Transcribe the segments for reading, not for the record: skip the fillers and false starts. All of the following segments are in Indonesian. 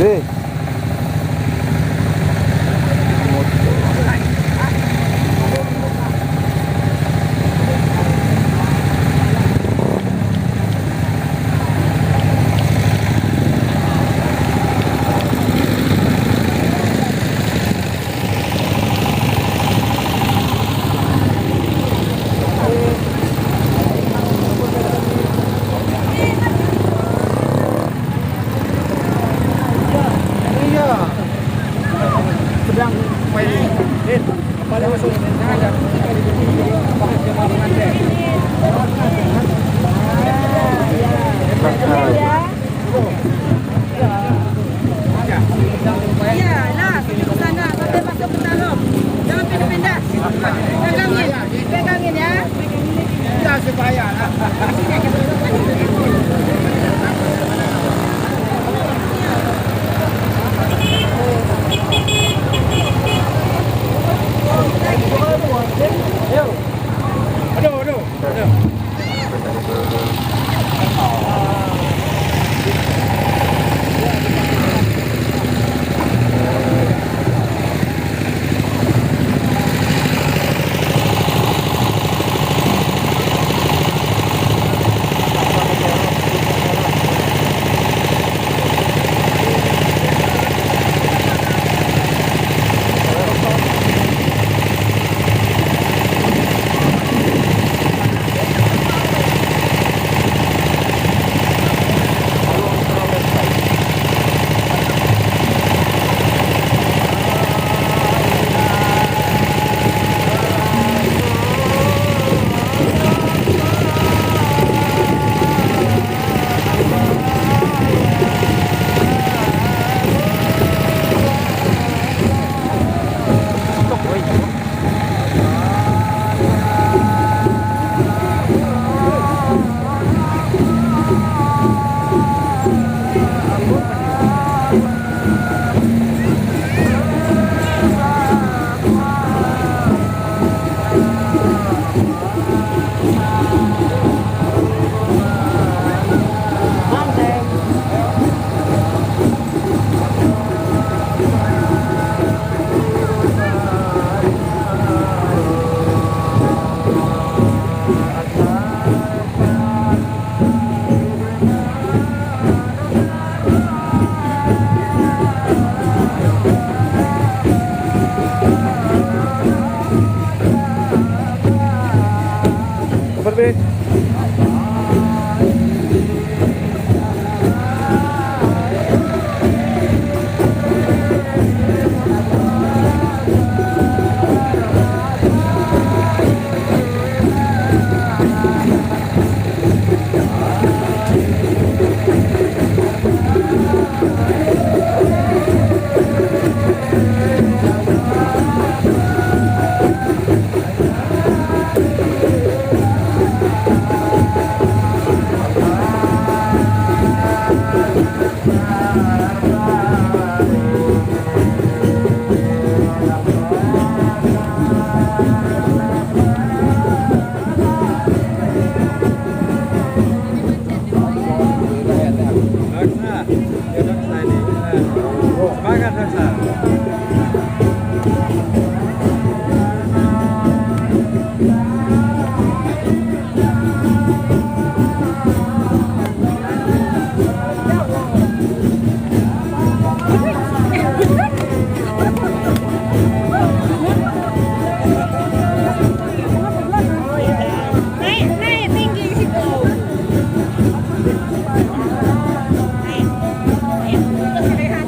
B. Sedang main apa ada masuk ada Iya, lah, ke sana, sampai masuk ke dalam. Jangan pindah-pindah. Pegangin ya. ya supaya aduh. Kabar B. Semangat Raksa. Naik tinggi situ. Naik. Terus lihat.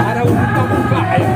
Ada buka-buka ya.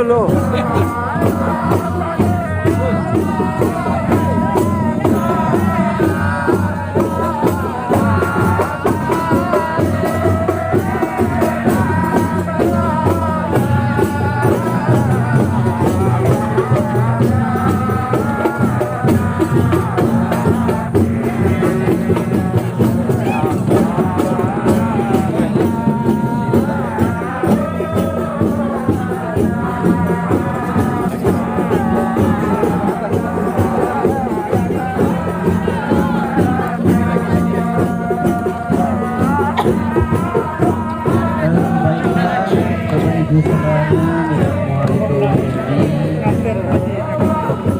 dulu.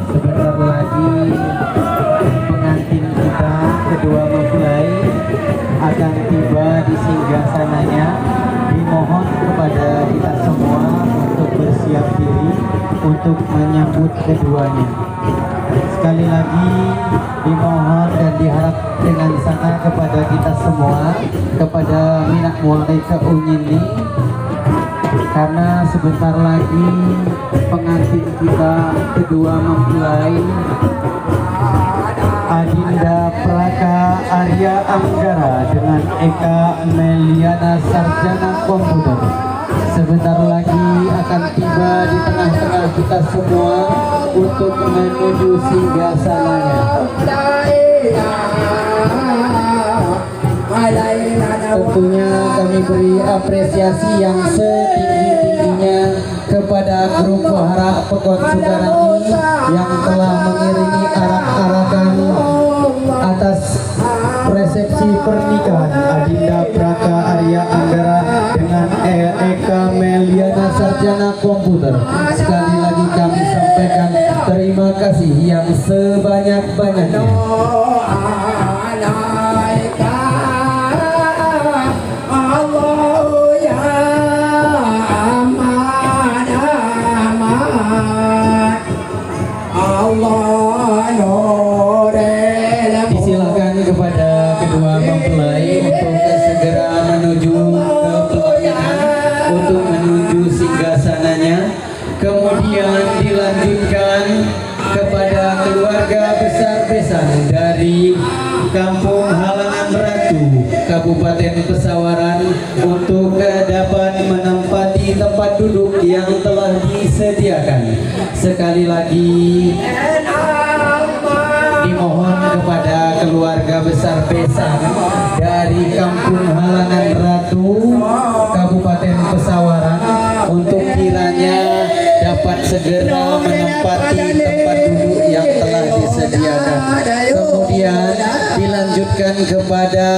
Sebentar lagi pengantin kita kedua mempelai akan tiba di singgasananya. Dimohon kepada kita semua untuk bersiap diri untuk menyambut keduanya. Sekali lagi dimohon dan diharap dengan sangat kepada kita semua, kepada Minak Muari Keunyini, karena sebentar lagi pengantin kita kedua mempelai Adinda Praka Arya Anggara dengan Eka Meliana Sarjana Komputer sebentar lagi akan tiba di tengah-tengah kita semua untuk menuju singgasananya. Tentunya kami beri apresiasi yang setinggi-tingginya kepada grup Wahara Pekon Sugarani yang telah mengiringi arak-arakan atas resepsi pernikahan Adinda Praka Arya Anggara dengan Eka Meliana Sarjana Komputer. Sekali lagi kami sampaikan terima kasih yang sebanyak-banyaknya. Disilakan kepada kedua mempelai untuk segera menuju ke pelaminan untuk menuju singgasananya. Kemudian dilanjutkan kepada keluarga besar besan dari Kampung Halangan Ratu, Kabupaten Pesawaran untuk dapat menempati tempat duduk yang telah disediakan. Sekali lagi dimohon kepada keluarga besar besan dari Kampung Halangan Ratu, Kabupaten Pesawaran untuk kiranya dapat segera menempati tempat duduk yang telah disediakan. Kemudian dilanjutkan kepada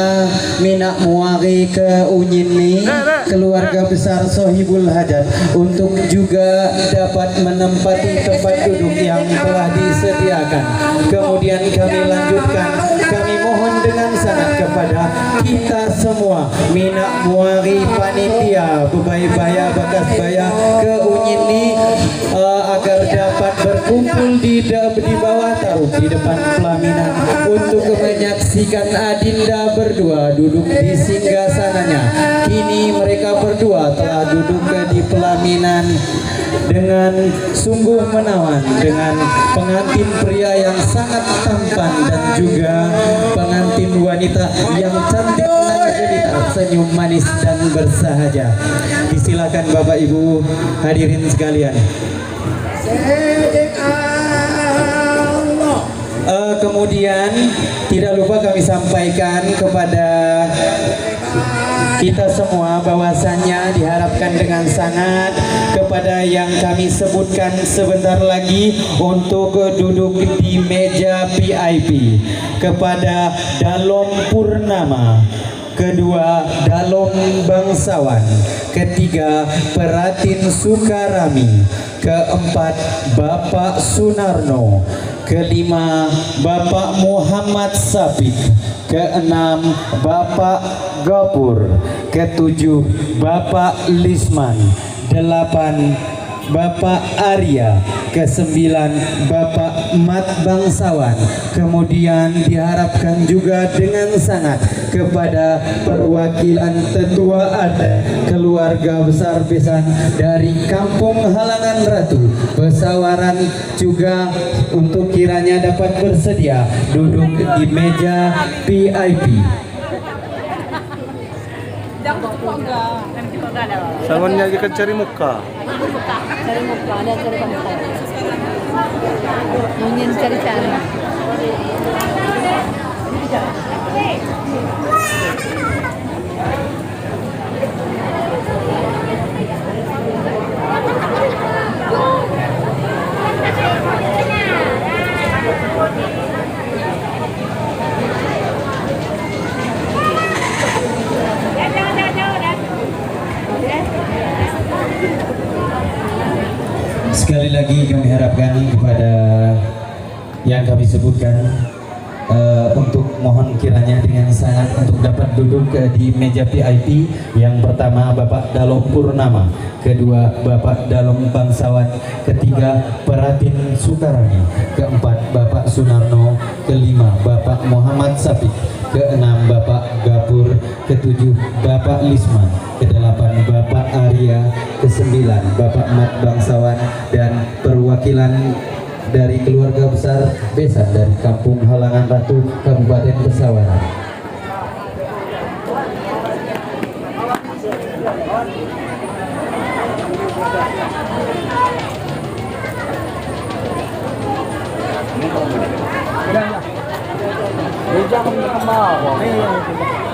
Minak Muari Keunyini, keluarga besar Sohibul Hajat untuk juga dapat menempati tempat duduk yang telah disediakan. Kemudian kami lanjutkan, kami mohon dengan sangat kepada kita semua Minak Muari panitia Bebayabaya Bakasbaya Keunyini agar dapat berkumpul di bawah taruh di depan pelaminan untuk menyaksikan Adinda berdua duduk di singgasananya. Kini mereka berdua telah duduk di pelaminan dengan sungguh menawan, dengan pengantin pria yang sangat tampan dan juga pengantin wanita yang cantik dan jelita, senyum manis dan bersahaja. Disilakan Bapak Ibu hadirin sekalian. Kemudian tidak lupa kami sampaikan kepada kita semua bahwasannya diharapkan dengan sangat kepada yang kami sebutkan sebentar lagi untuk duduk di meja VIP, kepada Dalom Purnama, kedua Dalom Bangsawan, ketiga Peratin Sukarami, keempat Bapak Sunarno, kelima Bapak Muhammad Sapik, keenam Bapak Gapur, ketujuh Bapak Lisman, delapan Bapak Arya, ke-9 Bapak Mat Bangsawan. Kemudian diharapkan juga dengan sangat kepada perwakilan tetua adat keluarga besar besan dari Kampung Halangan Ratu Pesawaran juga untuk kiranya dapat bersedia duduk di meja VIP. Salmannya aja kan cari muka. Cari muka, ada cari kontak. Ingin cari-cari. Sekali lagi kami harapkan kepada yang kami sebutkan untuk mohon kiranya dengan sangat untuk dapat duduk di meja VIP. Yang pertama Bapak Dalom Purnama, kedua Bapak Dalom Bangsawan, ketiga Peratin Sukarani, keempat Bapak Sunarno, kelima Bapak Muhammad Sapik, keenam Bapak Gapur, ketujuh Bapak Lisman, kedelapan Bapak Arya, kesembilan Bapak Mat Bangsawan, dan perwakilan dari keluarga besar besan dari Kampung Halangan Ratu Kabupaten Pesawaran. Meja kami kembang.